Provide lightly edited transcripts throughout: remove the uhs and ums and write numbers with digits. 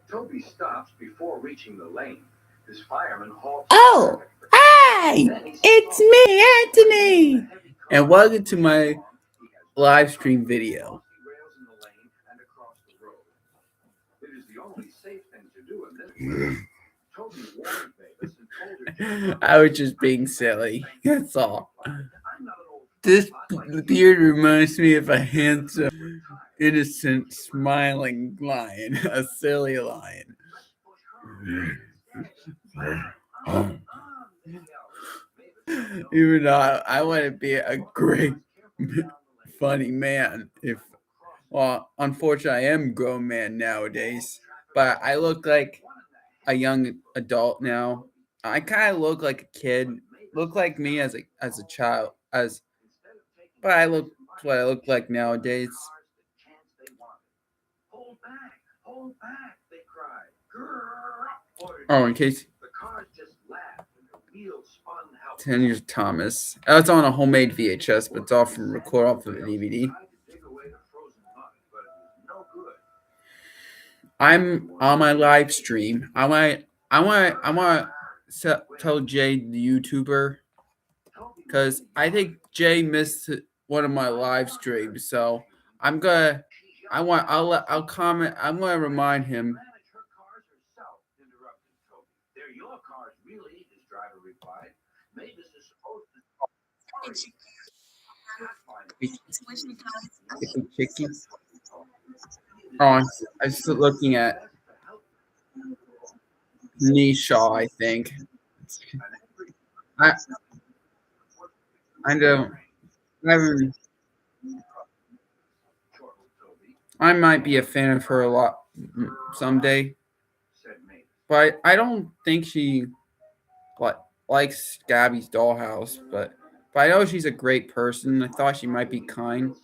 Toby stops before reaching the lane. His fireman halts Oh, traffic for hi! It's me, Anthony! And welcome to my live stream video. rails in the lane and across the road. It is the only safe thing to do in this place. Toby warned Mavis and told her I was just being silly. That's all. I'm not an old This beard reminds me of a handsome, innocent, smiling lion, a silly lion. Even though I want to be a great, funny man. Well, unfortunately, I am a grown man nowadays, but I look like a young adult now. I kind of look like a kid. Look like me as a child. But I look what I look like nowadays. hold back, they cried. Grrr, Oh, in case the cars just laughed and the wheels spun out. 10 years Thomas. Oh, it's on a homemade VHS, but it's all from record off of a DVD. Tried to dig away the frozen mud, but it was no good. I'm on my live stream. I want to tell Jay the YouTuber because I think Jay missed one of my live streams. So I'm gonna I'll comment. I'm gonna remind him. Manage her cars herself, interrupted Toby. They're your cars, really, his driver replied. Mavis is supposed to. Chicky. Oh, I'm just looking at Nisha. I think I I don't. I haven't. I might be a fan of her a lot someday, but I don't think she likes Gabby's dollhouse. But I know she's a great person. I thought she might be kind.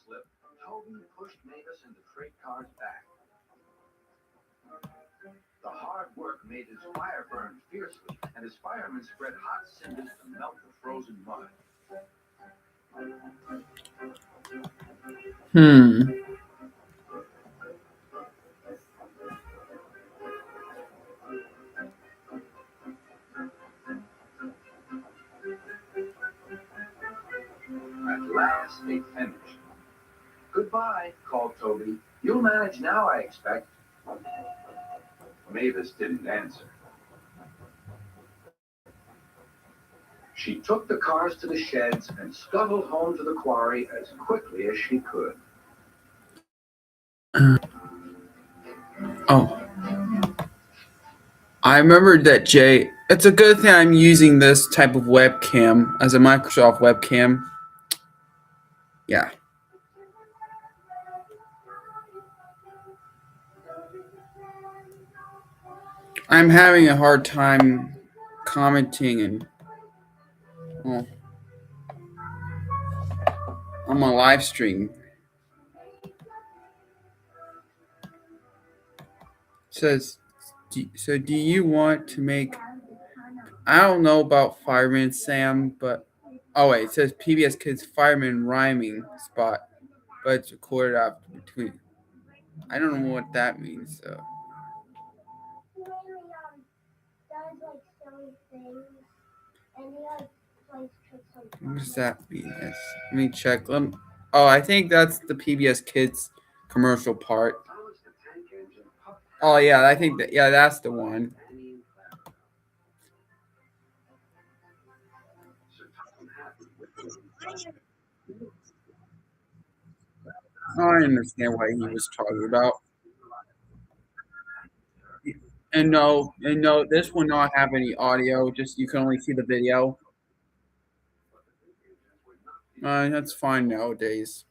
Toby pushed Mavis and the freight cars back. The hard work made his fire burn fiercely, and his firemen spread hot cinders to melt the frozen mud. Hmm. At last they finished. Goodbye, called Toby. You'll manage now, I expect. Mavis didn't answer. She took the cars to the sheds and scuttled home to the quarry as quickly as she could. Oh, I remembered that Jay. It's a good thing I'm using this type of webcam as a Microsoft webcam. Yeah. I'm having a hard time commenting and on my live stream. It says, so do you want to make? I don't know about Fireman Sam, but oh wait, it says PBS Kids Fireman rhyming spot, but it's recorded after between. I don't know what that means. So. What does that mean? Yes. Let me check. Oh, I think that's the PBS Kids commercial part. Oh yeah, I think that that's the one. Oh, I understand what he was talking about. And no, this will not have any audio. Just you can only see the video. That's fine nowadays.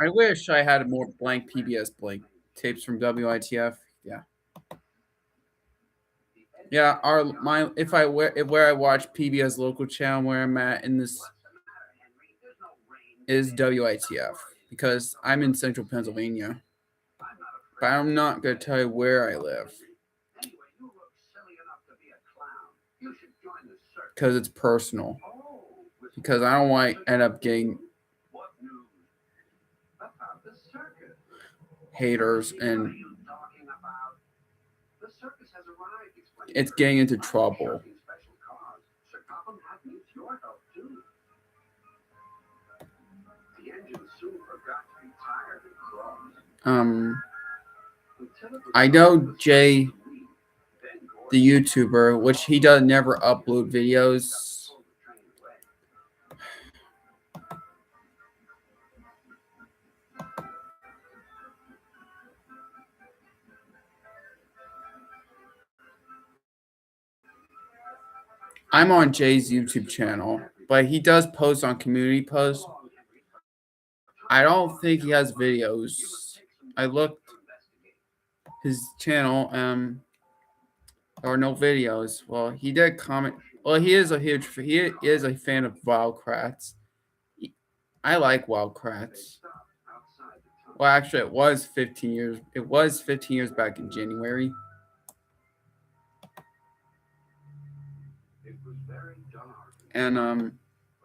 I wish I had more blank PBS blank tapes from WITF. Yeah, yeah. Where I watch PBS local channel where I'm at in this is WITF because I'm in central Pennsylvania, but I'm not gonna tell you where I live because it's personal. Because I don't want to end up getting haters, and What are you talking about? The circus has arrived, explained it's Bert. getting into I'm trouble. shucking special cars. Sir Topham needs your help too. The engine soon forgot to be tired and crossed. Until it was I time know for the Jay, circus to leave. Then Gordon the YouTuber, which he does never upload videos. pulled the train away. I'm on Jay's YouTube channel, but he does post on community posts. I don't think he has videos. I looked his channel, there are no videos. Well, he did comment. Well, he is a fan of Wildcrats. I like Wildcrats. Well, actually, it was 15 years. It was 15 years back in January. It was very dark, And but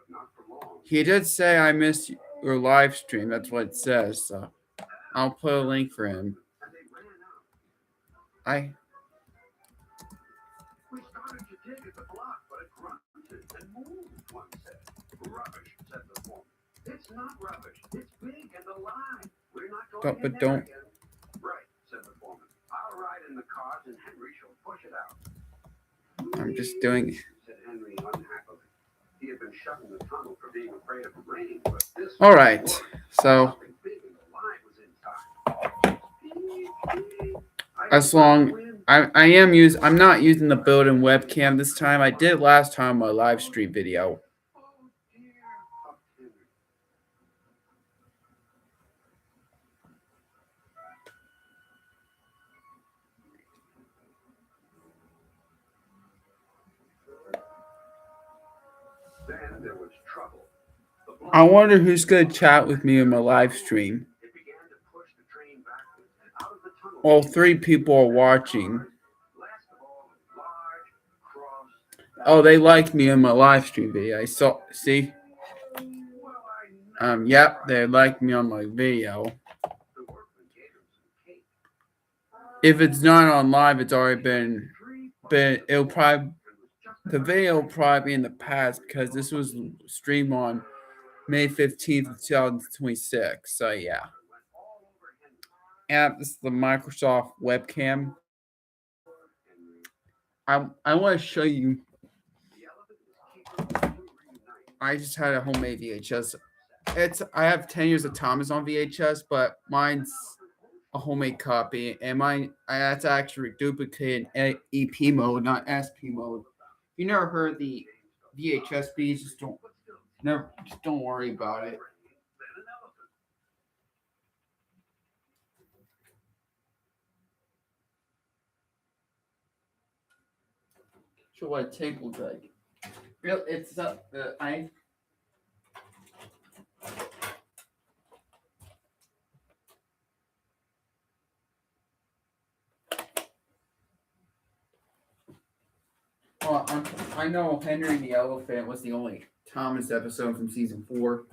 not for long. he did say I missed your live stream. That's what it says. So I'll put a link for him. And they ran out. I We started to dig at the block, but it grunted and moved, one said. Rubbish, said the foreman. It's not rubbish. It's big and alive. We're not going But in there don't- again. Right, said the foreman. I'll ride in the cars and Henry shall push it out. I'm just doing. Said Henry unhappily. He had been shutting the tunnel for being afraid of rain, but this All right. So something big and alive was inside. as long I'm not using the built-in webcam this time. I did last time my live stream video. Oh dear, puffed Henry. Then there was trouble. The block I wonder who's gonna chat with me in my live stream. it began to push the train backwards and out of the tunnel. Well, 3 people are watching. Last of all, a large cross. Oh, they like me in my live stream video. I saw. See. Well, I know. Yep, they like me on my video. The workman gave him some cake. If it's not on live, it's already been. Three It'll probably. and was just The video will probably be in the past because this was streamed on May 15th, 2026. So yeah. went all over Henry. Yeah, this is the Microsoft webcam. Henry. I want to show you. The elephant was keeping the two reunited. I just had a homemade VHS. I have 10 years of Thomas on VHS, but mine's a homemade copy, and mine I had to actually duplicate in EP mode, not SP mode. If you never heard the VHS speeds, just don't worry about it. Then an elephant. Show what a tape looks like. It's I. Well, I know Henry the Elephant was the only Thomas episode from season 4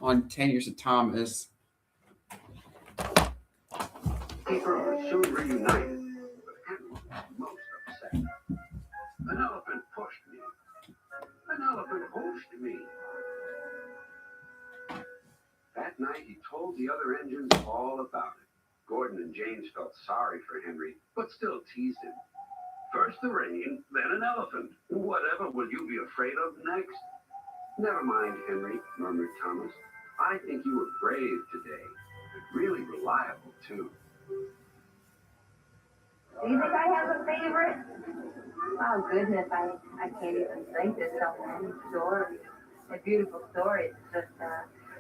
on 10 Years of Thomas. Keeper was soon reunited, but Henry was most upset. An elephant pushed me. An elephant pushed me. That night he told the other engines all about it. Gordon and James felt sorry for Henry, but still teased him. First the rain, then an elephant. Whatever will you be afraid of next? Never mind, Henry, murmured Thomas. I think you were brave today. Really reliable, too. Do you think I have a favorite? Oh goodness, I can't even think. There's so many stories. They're beautiful stories. It's just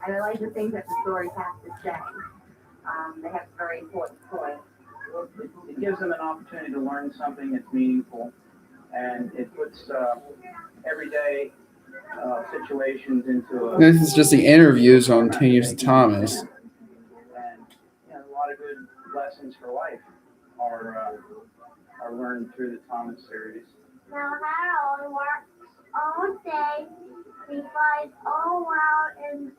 I like the things that the stories have to say. They have very important points. It gives them an opportunity to learn something that's meaningful, and it puts everyday situations into a. This is just the interviews on 10 Years of Thomas. And a lot of good lessons for life are learned through the Thomas series. Now Harold works all day. He flies all around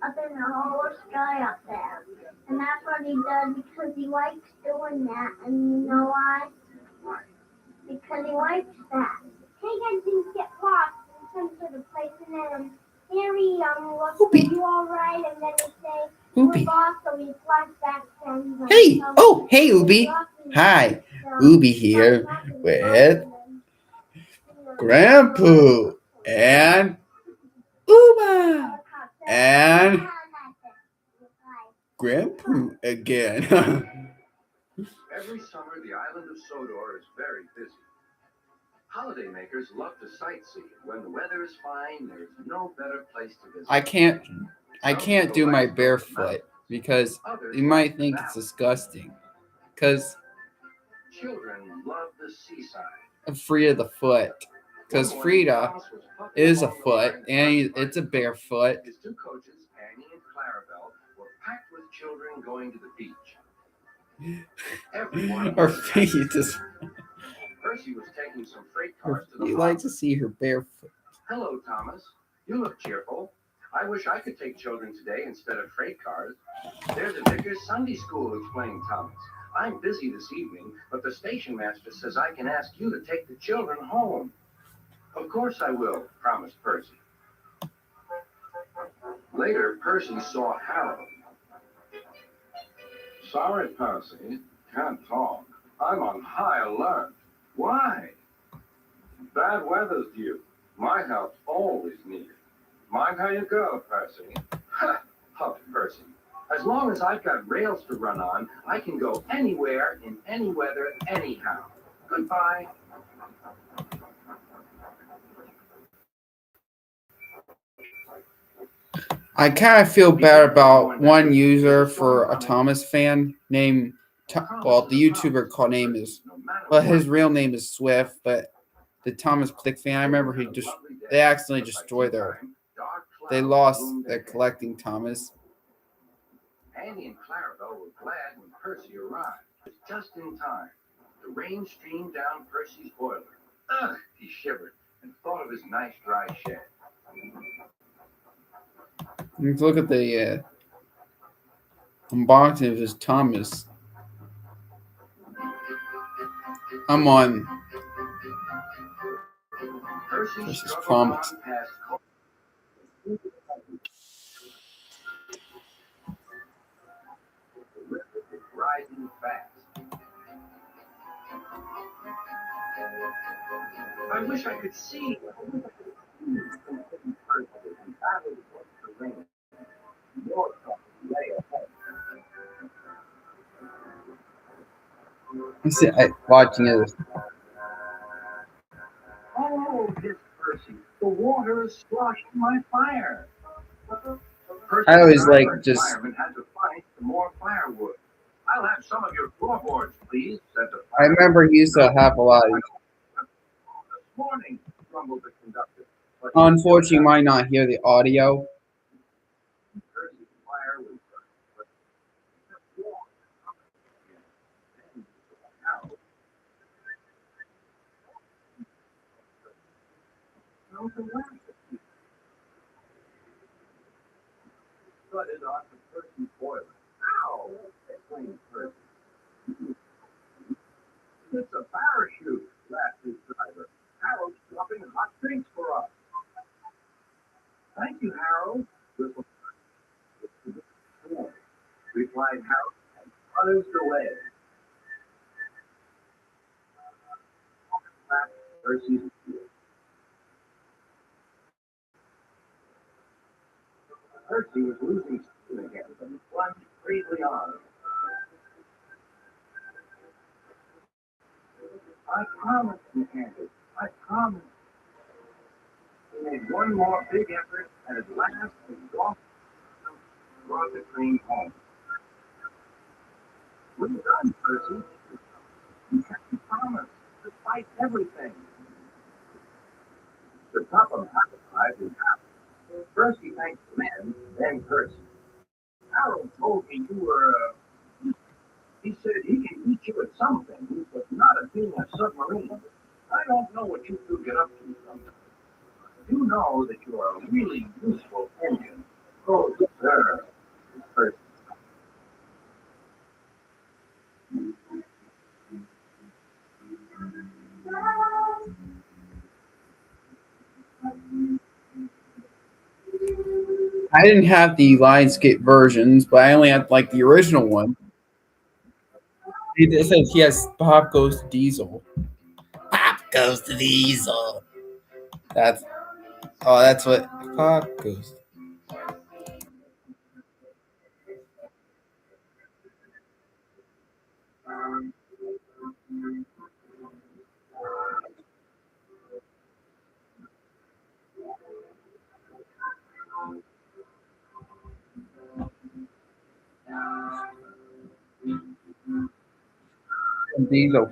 up in the whole sky up there. And that's what he he does because he likes doing that. And you know why? Because he likes that. Hey guys, things get lost in some sort of place, and then Harry looks Oopie. at you all right, and then they say, Oopie. we're lost, so he flashbacks and he's like, Hey! Oh, hey, Ubi. Hi. Ubi here with Grandpoo and Uba and Grandpoo again. Every summer, the island of Sodor is very busy. Holidaymakers love to sightsee. When the weather is fine, there's no better place to visit. I can't do my barefoot because you might think it's disgusting. Because Children love the seaside. I'm free of the foot. Because Frida is a foot and it's a barefoot. His two coaches, Annie and Clarabelle, were packed with children going to the beach. Everyone Her was feet happy. is. Percy was taking some freight cars to the You harbor. like to see her barefoot. Hello, Thomas. You look cheerful. I wish I could take children today instead of freight cars. There's a Vickers Sunday School, explained Thomas. I'm busy this evening, but the station master says I can ask you to take the children home. Of course I will, promised Percy. Later, Percy saw Harold. Sorry, Percy. Can't talk. I'm on high alert. Why? Bad weather's due. My help's always needed. Mind how you go, Percy. Ha! Huffed Percy. As long as I've got rails to run on, I can go anywhere, in any weather, anyhow. Goodbye. I kind of feel bad about one user for a Thomas fan named, well, the YouTuber called name is, well, his real name is Swift, but the Thomas Click fan, I remember they accidentally destroyed they lost their collecting Thomas. Annie and Clarabelle were glad when Percy arrived. Just in time. The rain streamed down Percy's boiler. Ugh, he shivered and thought of his nice dry shed. Let's look at the unboxing of his Thomas. I'm on Percy's promise. Rising fast. I wish I could see. Watching it. Oh, hissed Percy. The water is squashing my fire. I always like just. Fireman had to find some more firewood. I'll have some of your floorboards, please, said the I remember he used to have a lot of. This morning, grumbled the conductor. Unfortunately, you might not hear the audio. Percy's fire was flooded onto Percy's boiler. Ow! Exclaimed Percy. It's a parachute, laughed his driver. Harold's dropping hot drinks for us. Thank you, Harold. Replied Harold and buzzed away. Percy's Percy was losing steam again, but he plunged bravely on. I promise, he panted. I promise. He made one more big effort, and at last, exhausted, brought the train home. We're done, Percy. You kept your promise, despite everything. The top of half five was happy. First he thanked the men, then Percy. Harold told me you were, he said he can beat you at some things, but not at being a submarine. I don't know what you two get up to sometimes. You know that you are a really useful engine. Oh, sir. Percy. I didn't have the Lionsgate versions, but I only had like the original one. It says yes, Pop goes to Diesel. Pop goes to Diesel. That's that's what Pop goes. Diesel.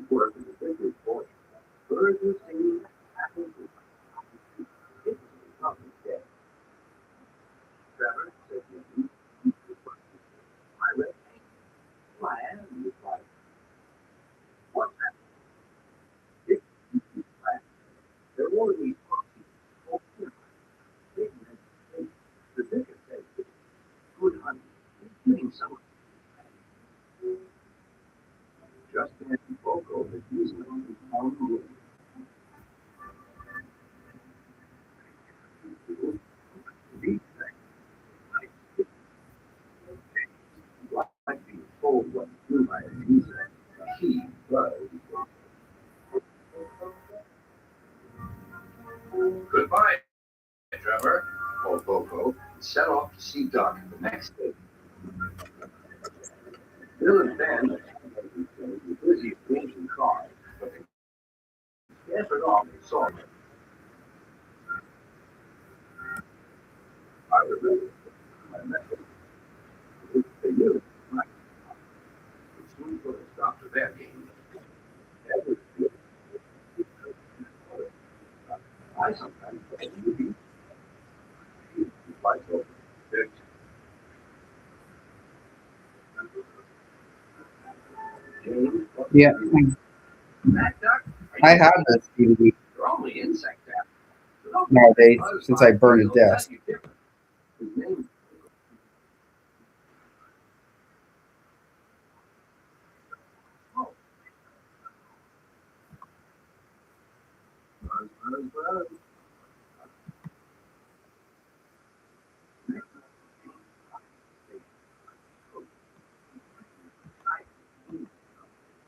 Work in the big voice. Birds are singing. It's nothing dead. Trevor said, I read plan. He's like, what's that? It's plan. There won't be the vicar said, good honey. He's getting some just as vocal as using his own room. These things, like being told what to do by a user. He was. Goodbye, Trevor. Old Boco set off to see Doc the next day. Bill and Ben were busy arranging cars, but they scampered off and saw him. I remember my message. They knew my soon put a stop to their game. That was good. I sometimes think you be like over. James, Yeah, Matt Duck, I have this DVD you're only insect after. nowadays since I burned a desk. His name was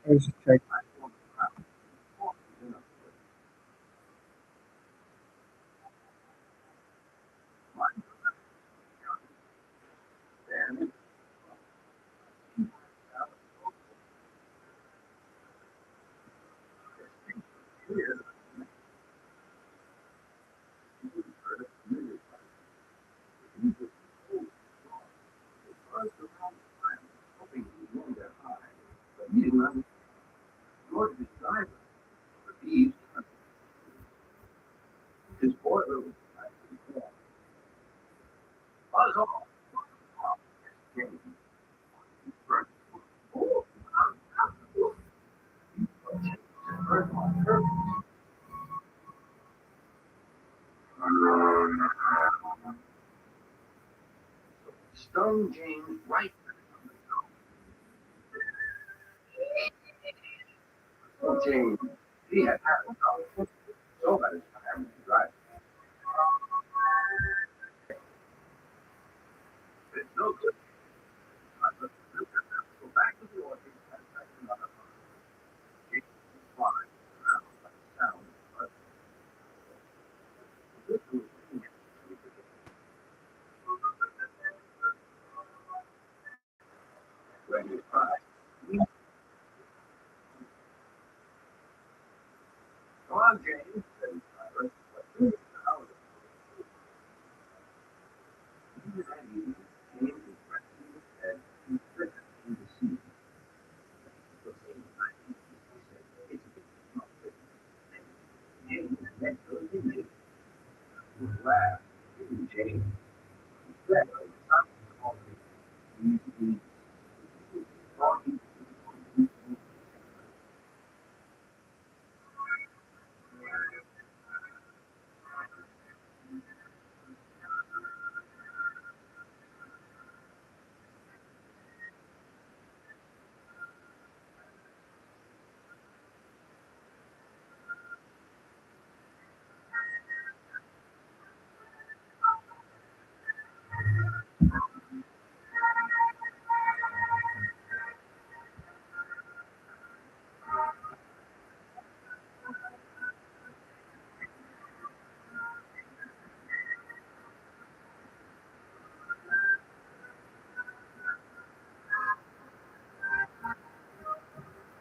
I should check. He didn't understand nor did his driver. He, his boiler was buzz off. Stone James right. Stone James, he had so bad his having to drive. It's no good. Go back to the orchard and back to another fly. Sound. But this was when you cry. Come on, James, said his driver.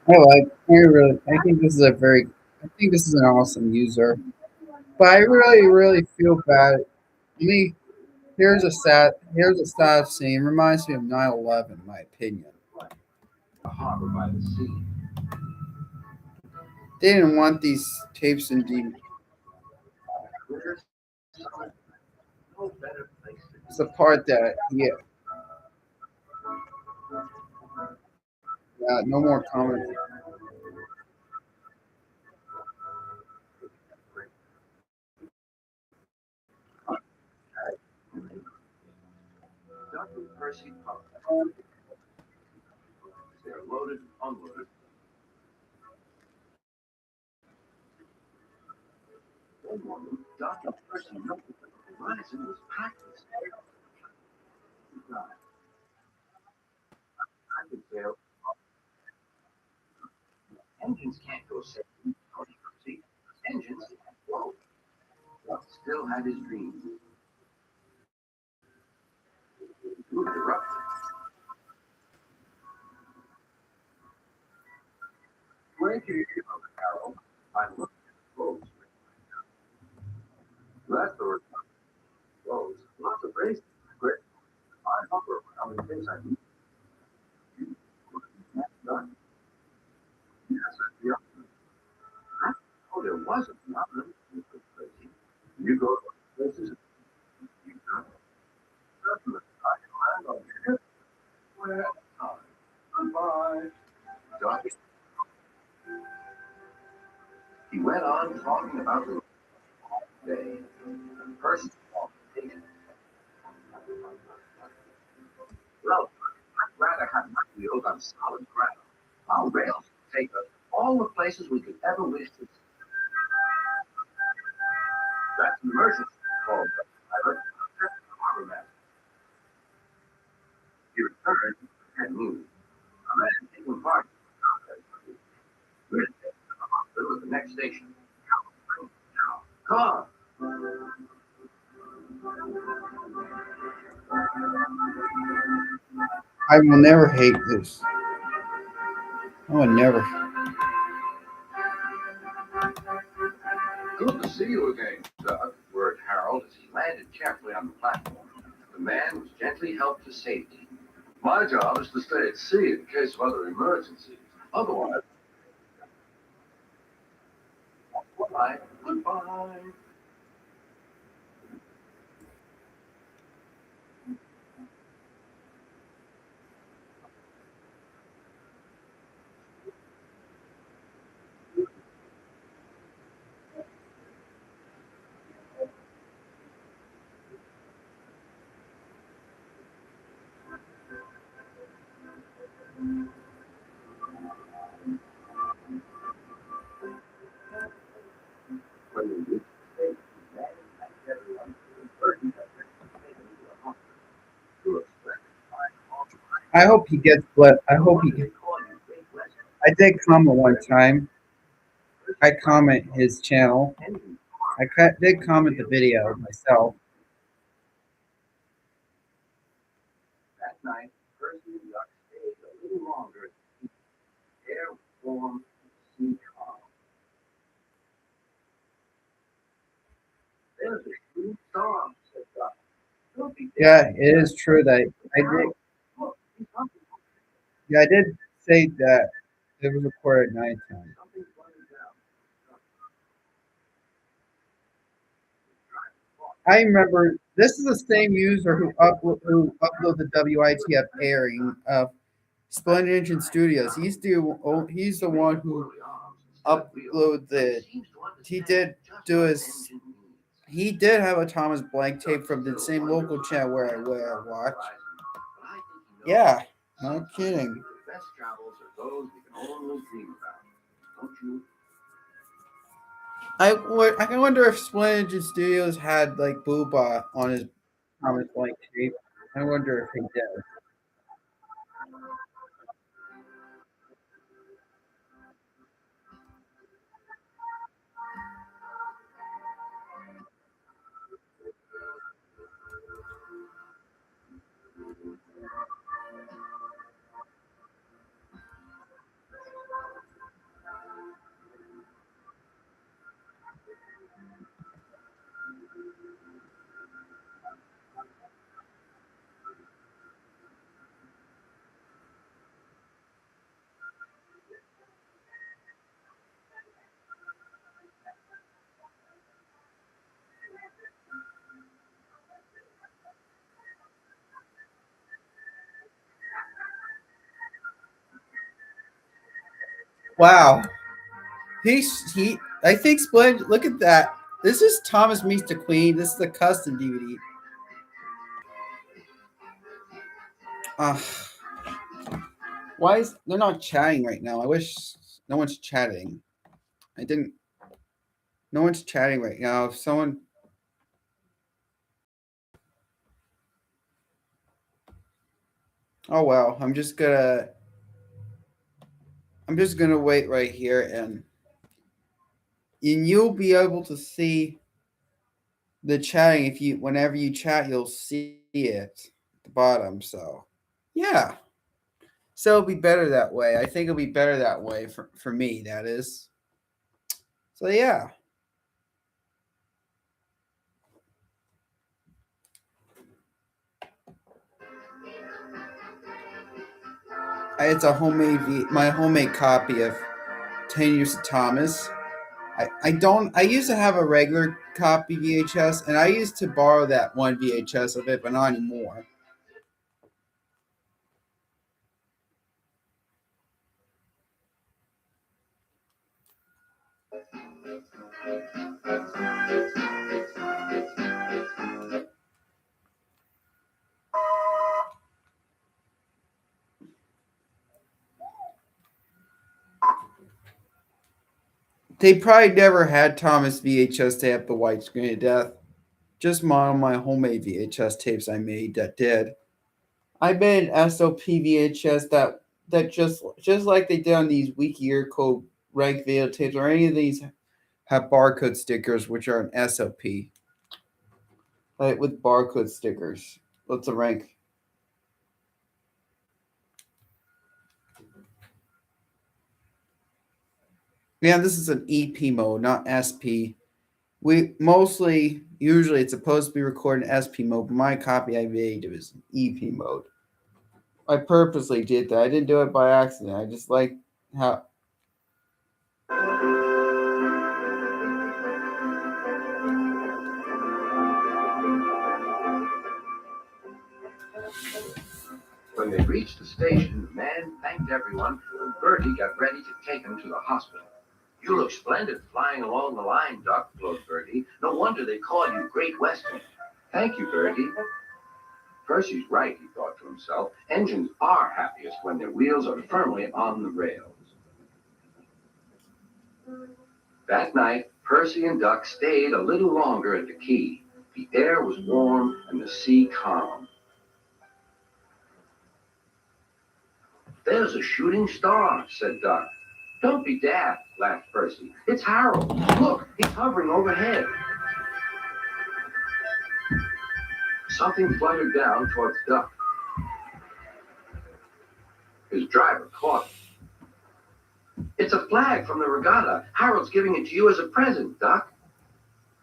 I think this is I think this is an awesome user. But I really feel bad. Me, here's a sad scene. Reminds me of 9/11, in my opinion. A harbor by the sea. They didn't want these tapes in D. There's no better place to It's the part that, yeah, yeah, no more comments. Dr. Percy Pup. They're loaded and unloaded. One morning, Dr. Percy noticed that the horizon was packed with sailors. I could sail. Engines can't go sailing, Dr. Percy. Engines can't float. But still had his dreams. Through the eruption. When you hear of Harold, I looked at clothes. That's the word clothes. Lots of races. Great. I hover around the things I need. Done. Yes, yeah. Oh, there wasn't nothing. Crazy. You go to places you got nothing. I can land on your hip. Where? Goodbye. Doc, he went on talking about the day. Person. Well, I'd rather have my wheels on solid ground. Our rails take us all the places we could ever wish to. That's an emergency call. Pilot. Harbor master. He returned and moved. A man taking part. We're at the hospital at the next station. Come on. I will never hate this. I will never. Good to see you again, Doug, word Harold as he landed carefully on the platform. The man was gently helped to safety. My job is to stay at sea in case of other emergencies. Otherwise, goodbye. Goodbye. When we reached the station, the man thanked everyone for the burden that they had taken to the hospital. To expect to find all I hope he gets blessed. they call you Great West. I did comment one time. I comment his channel. Engine Did comment the video myself. that night, Percy and Duck stayed a little longer. Air warm, sea calm. There's a shooting star, said Doc. Don't be Yeah, it is true that I did. look, he's something, Yeah, I did say that it was recorded at nighttime. something's going down. I remember this is the same user who uploaded the WITF airing of Splendid Engine Studios. He's the one who uploaded the. He did do his. He did have a Thomas Blank tape from the same local channel where I watch. Yeah, no kidding. The best travels are those we can only dream about. Don't you? I wonder if Splendid Engine Studios had like Booba on his Thomas Blank tape. I wonder if he did. Wow. He. I think Splendid. Look at that. This is Thomas Meets the Queen. This is the custom DVD. Uh, why is they're not chatting right now? I wish no one's chatting. I didn't. No one's chatting right now. If someone. Oh well. I'm just gonna wait right here, and you'll be able to see the chatting. If you whenever you chat, you'll see it at the bottom. So yeah. So it'll be better that way. I think it'll be better that way for me. That is. So yeah. It's a my homemade copy of 10 Years of Thomas. I don't. I used to have a regular copy VHS, and I used to borrow that one VHS of it, but not anymore. They probably never had Thomas VHS tape the widescreen of death. Just my homemade VHS tapes I made that did. I made an SOP VHS that just like they did on these wiki ear code rank videotapes or any of these have barcode stickers which are an SOP. Like with barcode stickers. What's the rank? Yeah, this is an EP mode, not SP. We usually it's supposed to be recorded in SP mode, but my copy I made it was EP mode. I purposely did that. I didn't do it by accident. I just like how. When they reached the station, the man thanked everyone, and Bertie got ready to take him to the hospital. You look splendid flying along the line, Doc, glowed Bertie. No wonder they call you Great Western. Thank you, Bertie. Percy's right, he thought to himself. Engines are happiest when their wheels are firmly on the rails. That night, Percy and Duck stayed a little longer at the quay. The air was warm and the sea calm. There's a shooting star, said Duck. Don't be daft, laughed Percy. It's Harold. Look, he's hovering overhead. Something fluttered down towards Duck. His driver caught it. It's a flag from the regatta. Harold's giving it to you as a present, Duck.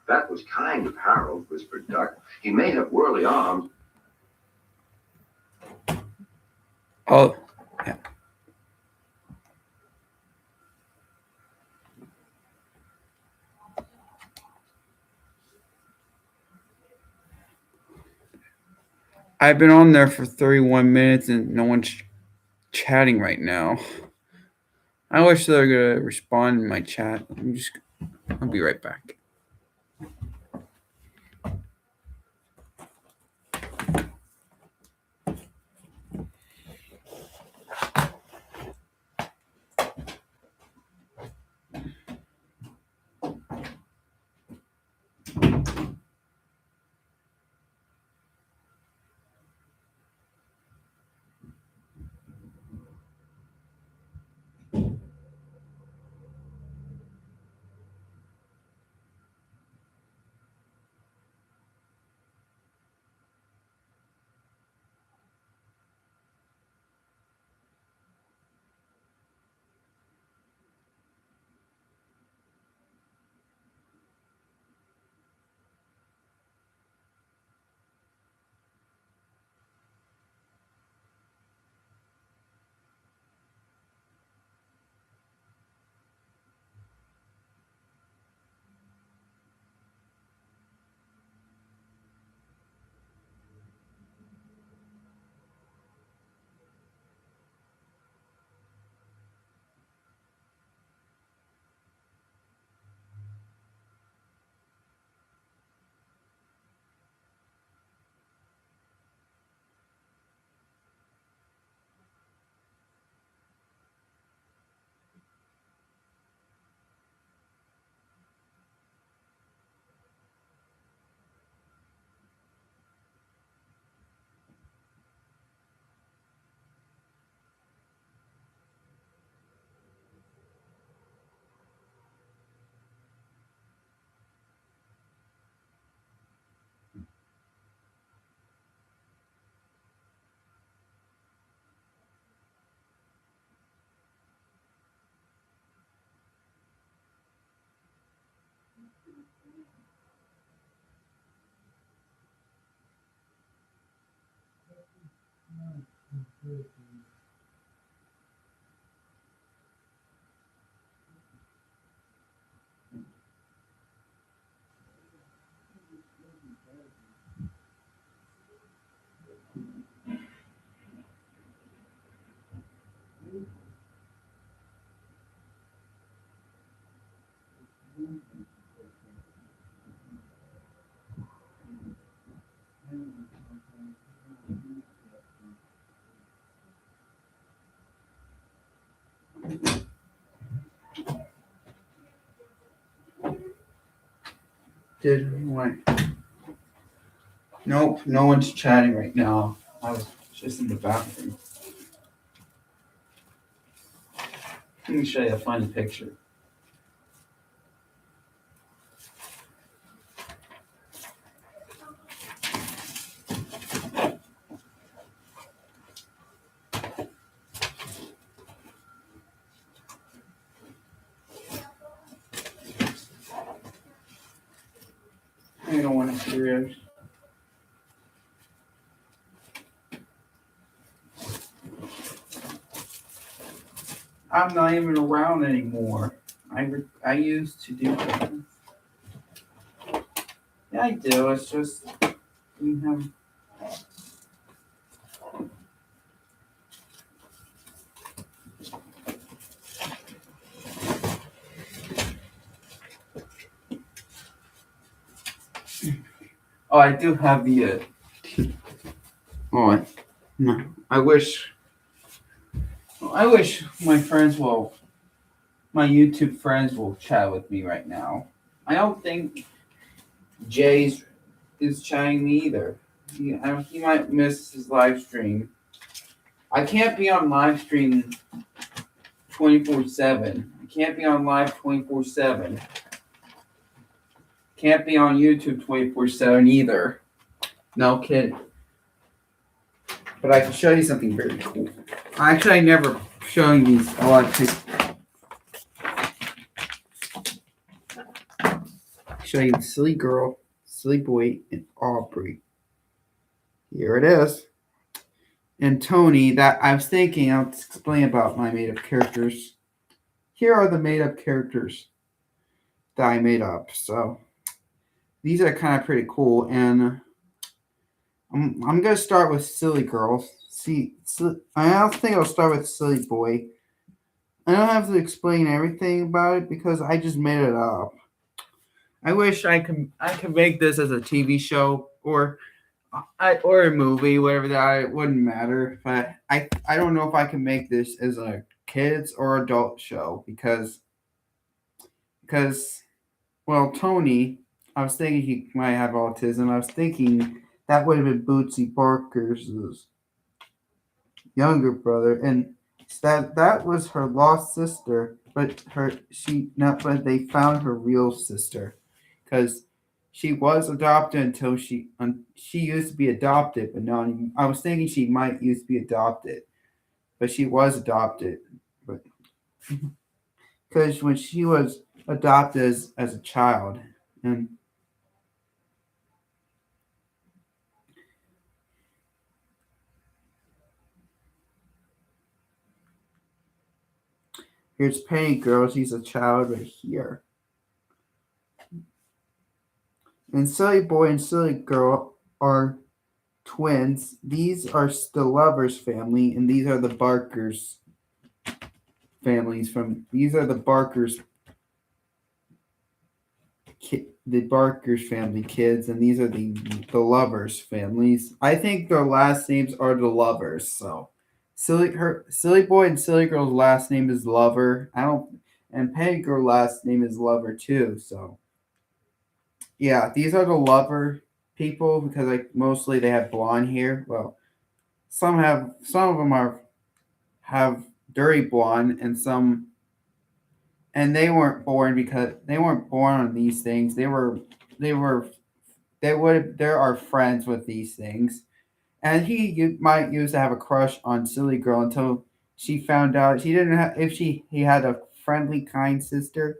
That was kind of Harold, whispered Duck. He may have whirly arms. Oh, yeah. I've been on there for 31 minutes and no one's chatting right now. I wish they were gonna respond in my chat. I'll be right back. Did what? Nope, no one's chatting right now. I was just in the bathroom. Let me show you a funny picture. I don't want to hear it. I'm not even around anymore. I used to do that. Yeah, I do. It's just we have. Oh, I do have the. Oh, no. I wish my friends will. My YouTube friends will chat with me right now. I don't think Jay's is chatting me either. He might miss his live stream. I can't be on live stream 24/7. I can't be on live 24/7. Can't be on YouTube 24/7 either. No kidding. But I can show you something very cool. Actually, I never showing these a lot of people. Show you Silly Girl, Silly Boy, and Aubrey. Here it is. And Tony, that I was thinking, I'll explain about my made up characters. Here are the made up characters that I made up. So these are kind of pretty cool. And I'm going to start with Silly Girl. I don't think I'll start with Silly Boy. I don't have to explain everything about it because I just made it up. I wish I could make this as a TV show or a movie, whatever that, it wouldn't matter. But I don't know if I can make this as a kids or adult show because well, Tony, I was thinking he might have autism. I was thinking that would have been Bootsy Barker's younger brother, and that was her lost sister, but they found her real sister because she was adopted until she used to be adopted, but not even, I was thinking she might used to be adopted, but she was adopted, but because when she was adopted as a child, and here's Penny Girl, she's a child right here. And Silly Boy and Silly Girl are twins. These are the Lovers family, and these are the Barkers families. These are the Barkers, the Barkers family kids, and these are the Lovers families. I think their last names are the Lovers. So, Silly Boy and Silly Girl's last name is Lover. And Penny Girl last name is Lover too. So. Yeah, these are the Lover people because mostly they have blonde hair. Well, some of them have dirty blonde and they weren't born on these things. They are friends with these things. And he might used to have a crush on Silly Girl until she found out she didn't have if he had a friendly kind sister,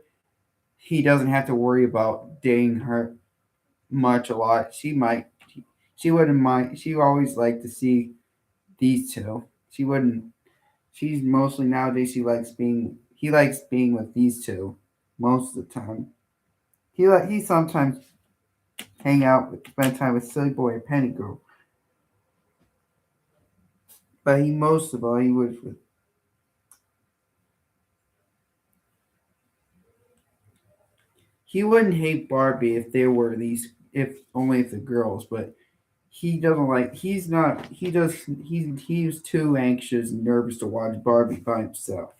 he doesn't have to worry about dating her a lot. She wouldn't mind. She always liked to see these two. She wouldn't. She's mostly nowadays. He likes being with these two most of the time. He sometimes spend time with Silly Boy or Penny Girl, but he most of all he was with. He wouldn't hate Barbie if there were these, if only if the girls, but he doesn't like. He's not. He does. He's too anxious and nervous to watch Barbie by himself.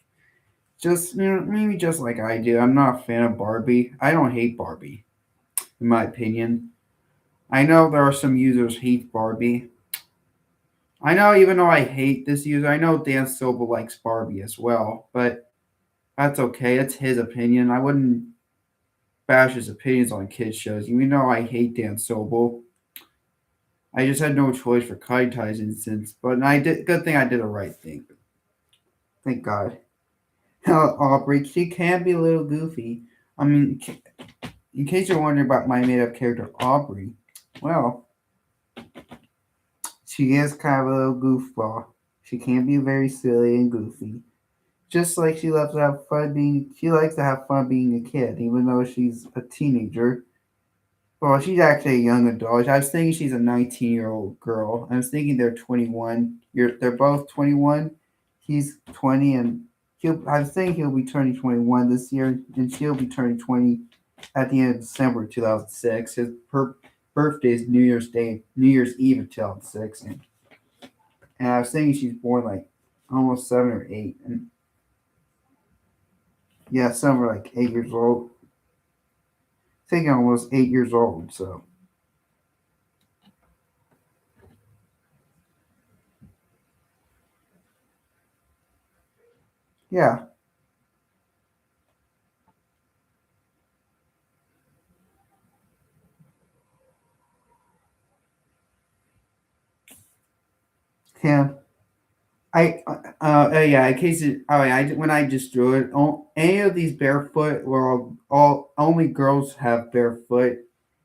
Just maybe just like I do. I'm not a fan of Barbie. I don't hate Barbie, in my opinion. I know there are some users hate Barbie. I know even though I hate this user, I know Dan Sobel likes Barbie as well, but that's okay. It's his opinion. I wouldn't bash his opinions on kids shows. Even though I hate Dan Sobel, I just had no choice for Kai Tai's instance. But I did. Good thing I did the right thing. Thank God. Aubrey, she can be a little goofy. I mean, in case you're wondering about my made-up character Aubrey, well, she is kind of a little goofball. She can be very silly and goofy. Just like she likes to have fun being a kid, even though she's a teenager. Well, she's actually a young adult. I was thinking she's a 19-year-old girl. I was thinking they're 21. They're both 21. He's 20, and I was thinking he'll be turning 21 this year, and she'll be turning 20 at the end of December 2006. Her birthday is New Year's Eve of 2006, and I was thinking she's born like almost 7 or 8, and yeah, some are like 8 years old. I think almost 8 years old. So yeah, yeah. Yeah. In case when I just drew it, any of these barefoot were all only girls have barefoot,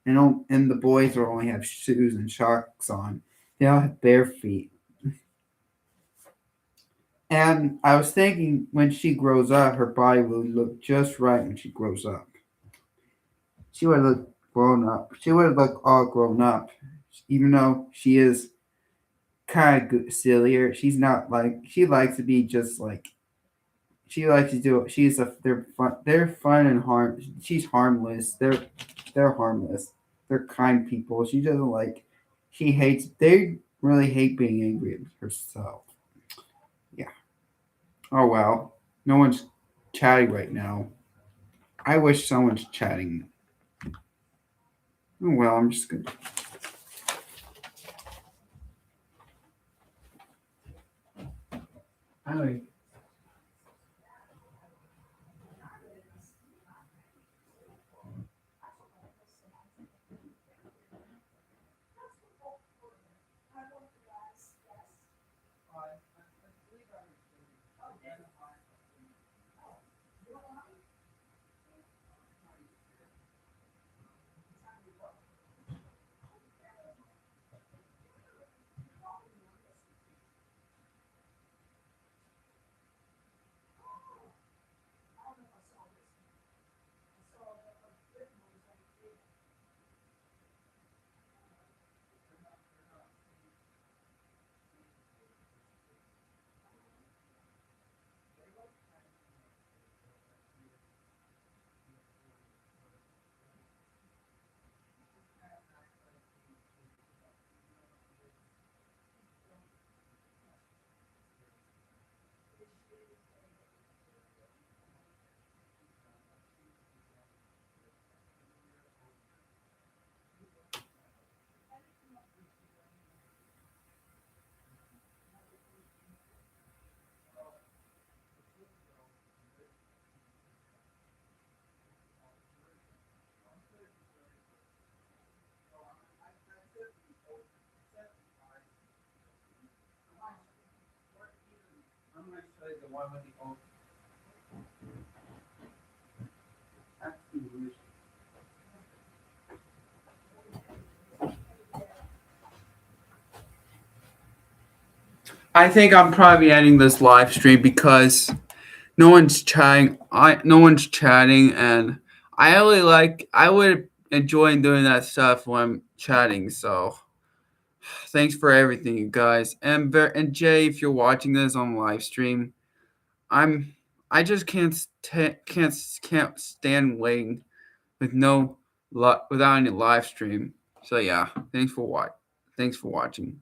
and the boys will only have shoes and socks on. They all have bare feet. And I was thinking when she grows up, her body will look just right when she grows up. She would look grown up. She would look all grown up, even though she is kind of sillier. She's not like she likes to be just like she likes to do. She's a they're fun. They're fun and harm. She's harmless. They're harmless. They're kind people. She doesn't like. She hates. They really hate being angry at herself. Yeah. Oh well. No one's chatting right now. I wish someone's chatting. Oh well. I'm just gonna. I I'm gonna show you the one with the old. That's the original. I think I'm probably ending this live stream because no one's chatting. No one's chatting, and I would enjoy doing that stuff when I'm chatting. So thanks for everything, you guys. And Jay, if you're watching this on live stream, I just can't stand waiting with without any live stream. So yeah, thanks for watching.